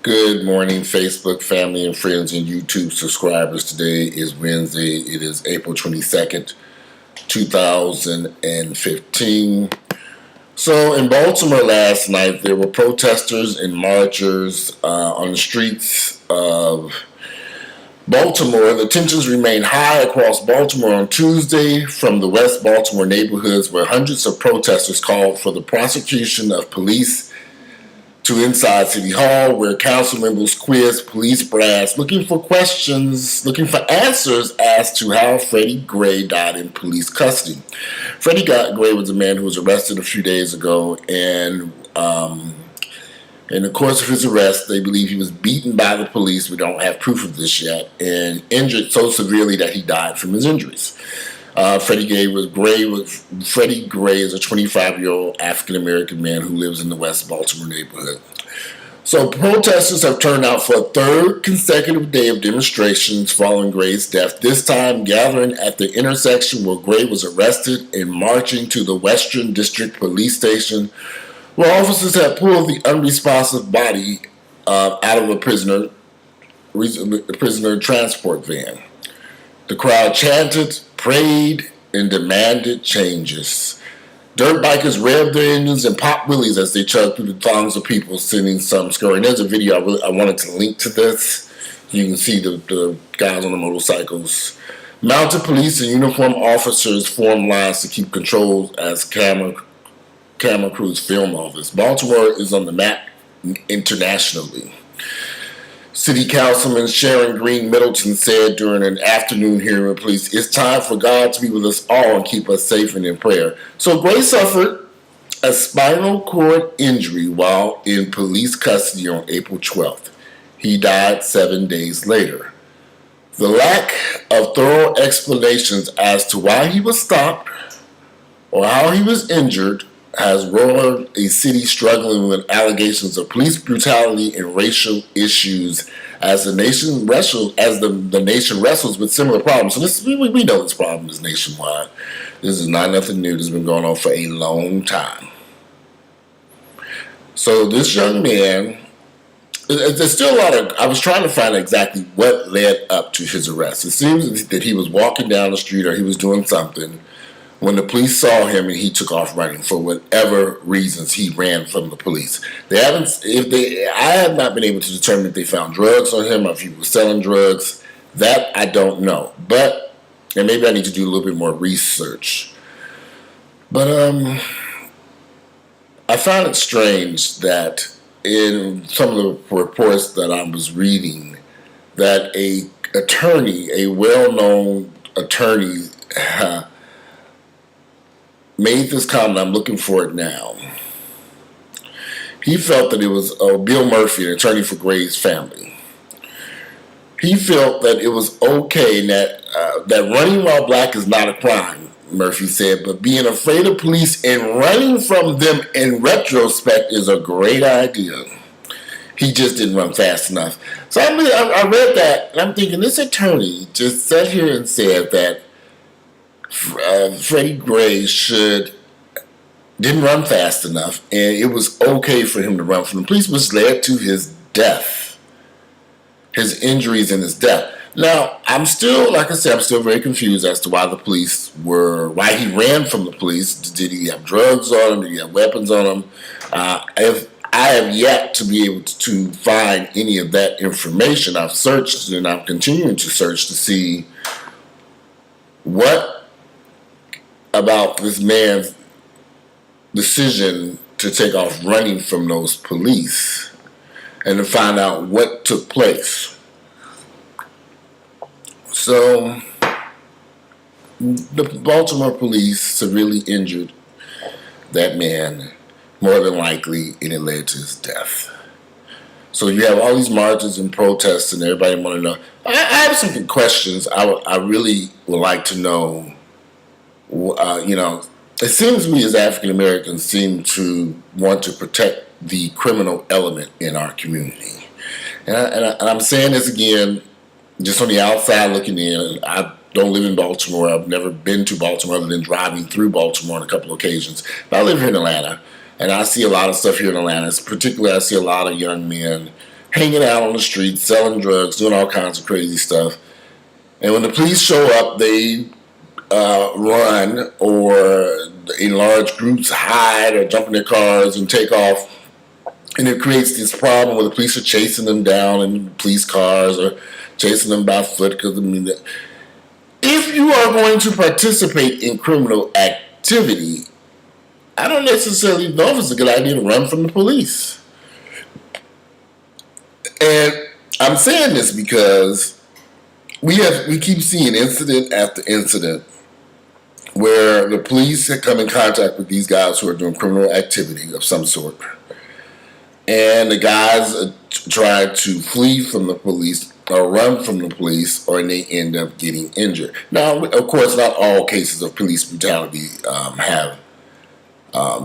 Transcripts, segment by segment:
Good morning, Facebook family and friends and YouTube subscribers. Today is Wednesday. It is April 22nd, 2015. So in Baltimore last night, there were protesters and marchers on the streets of Baltimore. The tensions remained high across Baltimore on Tuesday from the West Baltimore neighborhoods, where hundreds of protesters called for the prosecution of police, to inside City Hall, where council members quizzed police brass looking for answers as to how Freddie Gray died in police custody. Freddie Gray was a man who was arrested a few days ago, and in the course of his arrest, they believe he was beaten by the police. We don't have proof of this yet, and injured so severely that he died from his injuries. Freddie Gray is a 25-year-old African-American man who lives in the West Baltimore neighborhood. So protesters have turned out for a third consecutive day of demonstrations following Gray's death, this time gathering at the intersection where Gray was arrested and marching to the Western District Police Station, where officers had pulled the unresponsive body out of a prisoner transport van. The crowd chanted, prayed, and demanded changes. Dirt bikers revved their engines and popped wheelies as they chugged through the throngs of people, sending some scurrying. There's a video I wanted to link to this. You can see the guys on the motorcycles. Mounted police and uniformed officers formed lines to keep control as camera crews film all this. Baltimore is on the map internationally. City Councilman Sharon Green Middleton said during an afternoon hearing with police, "It's time for God to be with us all and keep us safe and in prayer." So Gray suffered a spinal cord injury while in police custody on April 12th. He died 7 days later. The lack of thorough explanations as to why he was stopped or how he was injured has roiled a city struggling with allegations of police brutality and racial issues as the nation wrestles with similar problems. So we know this problem is nationwide. This is not nothing new. This has been going on for a long time. So this young man, there's still a lot of, I was trying to find exactly what led up to his arrest. It seems that he was walking down the street or he was doing something when the police saw him and he took off running. For whatever reasons, he ran from the police. I have not been able to determine if they found drugs on him or if he was selling drugs. That I don't know. And maybe I need to do a little bit more research. But I found it strange that in some of the reports that I was reading, that a well-known attorney, made this comment. I'm looking for it now. He felt that it was Bill Murphy, an attorney for Gray's family. He felt that it was okay that running while black is not a crime, Murphy said, but being afraid of police and running from them in retrospect is a great idea. He just didn't run fast enough. So I read that, and I'm thinking, this attorney just sat here and said that Freddie Gray didn't run fast enough, and it was okay for him to run from the police, which led to his death, his injuries and his death. Now, I'm still very confused as to why why he ran from the police. Did he have drugs on him? Did he have weapons on him? I have yet to be able to find any of that information. I've searched and I'm continuing to search to see what about this man's decision to take off running from those police and to find out what took place. So the Baltimore police severely injured that man, more than likely, and it led to his death. So you have all these marches and protests and everybody want to know. I have some questions I really would like to know. It seems to me as African Americans seem to want to protect the criminal element in our community. And I'm saying this again, just on the outside looking in. I don't live in Baltimore. I've never been to Baltimore other than driving through Baltimore on a couple of occasions. But I live here in Atlanta, and I see a lot of stuff here in Atlanta. Particularly, I see a lot of young men hanging out on the streets, selling drugs, doing all kinds of crazy stuff. And when the police show up, they run, or in large groups hide or jump in their cars and take off. And it creates this problem where the police are chasing them down in police cars or chasing them by foot. Because I mean, if you are going to participate in criminal activity, I don't necessarily know if it's a good idea to run from the police. And I'm saying this because we keep seeing incident after incident where the police have come in contact with these guys who are doing criminal activity of some sort. And the guys try to flee from the police or run from the police, or they end up getting injured. Now, of course, not all cases of police brutality have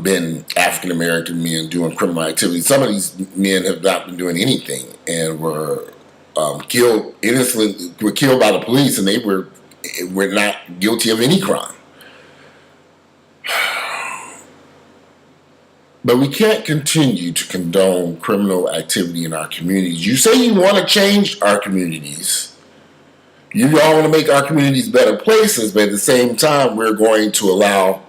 been African American men doing criminal activity. Some of these men have not been doing anything and were killed innocently, were killed by the police, and they were not guilty of any crime. But we can't continue to condone criminal activity in our communities. You say you want to change our communities. You all want to make our communities better places, but at the same time, we're going to allow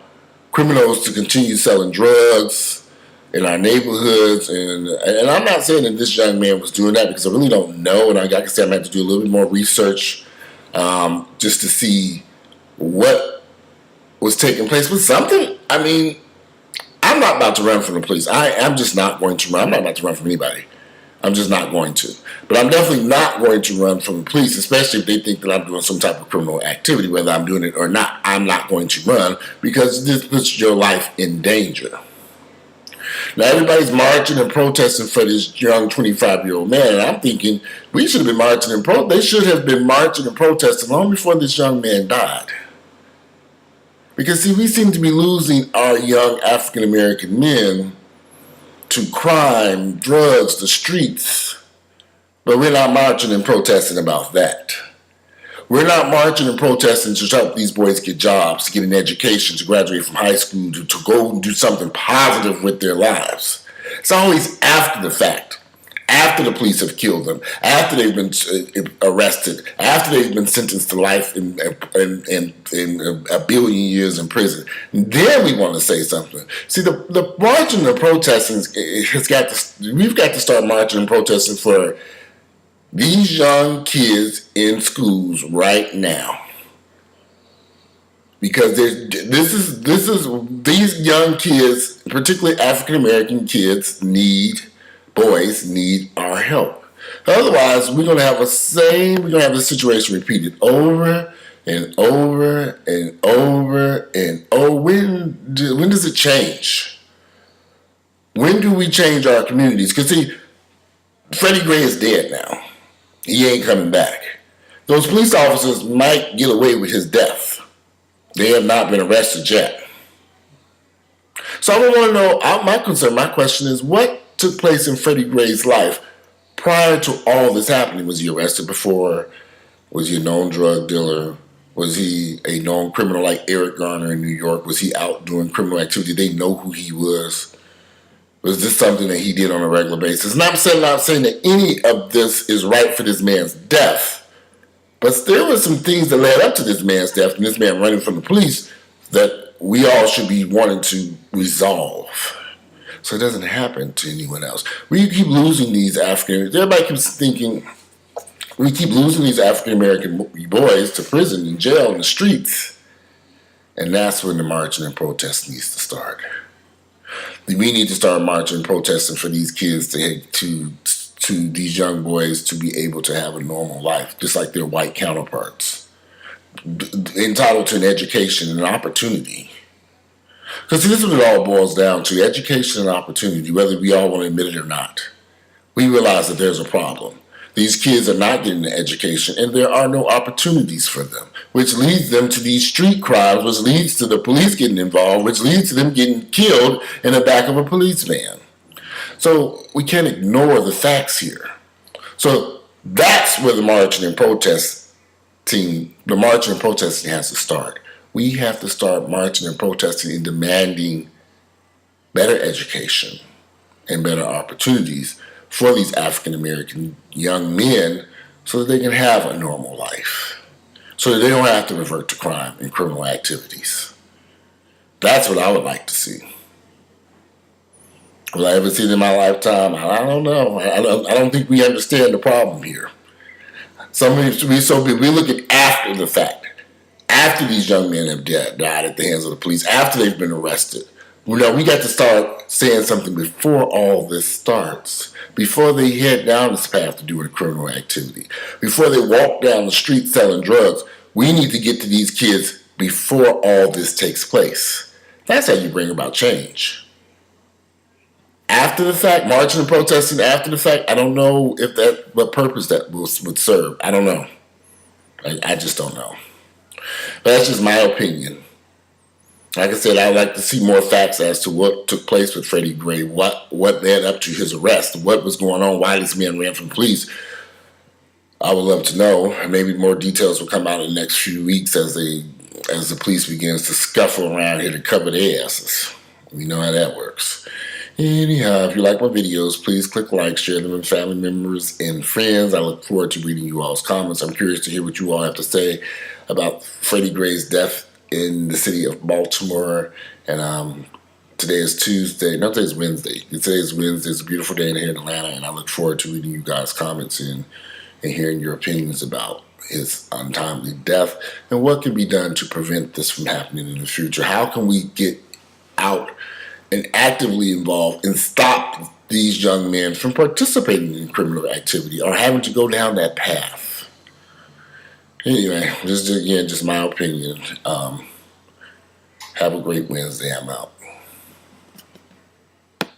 criminals to continue selling drugs in our neighborhoods. And I'm not saying that this young man was doing that, because I really don't know. And I can say I'm going to have to do a little bit more research just to see what was taking place. But something, I mean, I'm not about to run from the police. I'm just not going to run. I'm not about to run from anybody. I'm just not going to. But I'm definitely not going to run from the police, especially if they think that I'm doing some type of criminal activity, whether I'm doing it or not. I'm not going to run, because this puts your life in danger. Now, everybody's marching and protesting for this young 25-year-old man, and I'm thinking we should have been marching and they should have been marching and protesting long before this young man died. Because, see, we seem to be losing our young African-American men to crime, drugs, the streets. But we're not marching and protesting about that. We're not marching and protesting to help these boys get jobs, to get an education, to graduate from high school, to go and do something positive with their lives. It's always after the fact. After the police have killed them, after they've been arrested, after they've been sentenced to life in a billion years in prison, then we want to say something. See, the marching and protesting we've got to start marching and protesting for these young kids in schools right now, because these young kids, particularly African American kids, boys need our help. Otherwise, we're going to have this situation repeated over and over and over and over. When does it change? When do we change our communities? Because, see, Freddie Gray is dead now. He ain't coming back. Those police officers might get away with his death. They have not been arrested yet. So I want to know, my question is, what took place in Freddie Gray's life prior to all this happening? Was he arrested before? Was he a known drug dealer? Was he a known criminal like Eric Garner in New York? Was he out doing criminal activity? Did they know who he was? Was this something that he did on a regular basis? And I'm not saying that any of this is right for this man's death, but there were some things that led up to this man's death and this man running from the police that we all should be wanting to resolve, so it doesn't happen to anyone else. We keep losing these everybody keeps thinking we keep losing these African-American boys to prison and jail in the streets. And that's when the marching and protest needs to start. We need to start marching and protesting for these kids to these young boys to be able to have a normal life, just like their white counterparts, entitled to an education and an opportunity. Because this is what it all boils down to, education and opportunity, whether we all want to admit it or not. We realize that there's a problem. These kids are not getting an education, and there are no opportunities for them, which leads them to these street crimes, which leads to the police getting involved, which leads to them getting killed in the back of a police van. So we can't ignore the facts here. So that's where the marching and protesting has to start. We have to start marching and protesting and demanding better education and better opportunities for these African American young men so that they can have a normal life, so that they don't have to revert to crime and criminal activities. That's what I would like to see. Will I ever see it in my lifetime? I don't know. I don't think we understand the problem here. We look at after the fact, after these young men have died at the hands of the police, after they've been arrested. We got to start saying something before all this starts, before they head down this path to doing a criminal activity, before they walk down the street selling drugs. We need to get to these kids before all this takes place. That's how you bring about change. After the fact, marching and protesting after the fact, I don't know what purpose that would serve. I don't know. I just don't know. But that's just my opinion. Like I said, I'd like to see more facts as to what took place with Freddie Gray, what led up to his arrest, what was going on, why this man ran from police. I would love to know, and maybe more details will come out in the next few weeks as the police begins to scuffle around here to cover their asses. We know how that works. Anyhow, if you like my videos, please click like, share them with family members and friends. I look forward to reading you all's comments. I'm curious to hear what you all have to say about Freddie Gray's death in the city of Baltimore. And today is Tuesday. No, today is Wednesday. Today is Wednesday. It's a beautiful day here in Atlanta, and I look forward to reading you guys' comments and hearing your opinions about his untimely death and what can be done to prevent this from happening in the future. How can we get out and actively involved and stop these young men from participating in criminal activity or having to go down that path? Anyway, just my opinion. Have a great Wednesday. I'm out.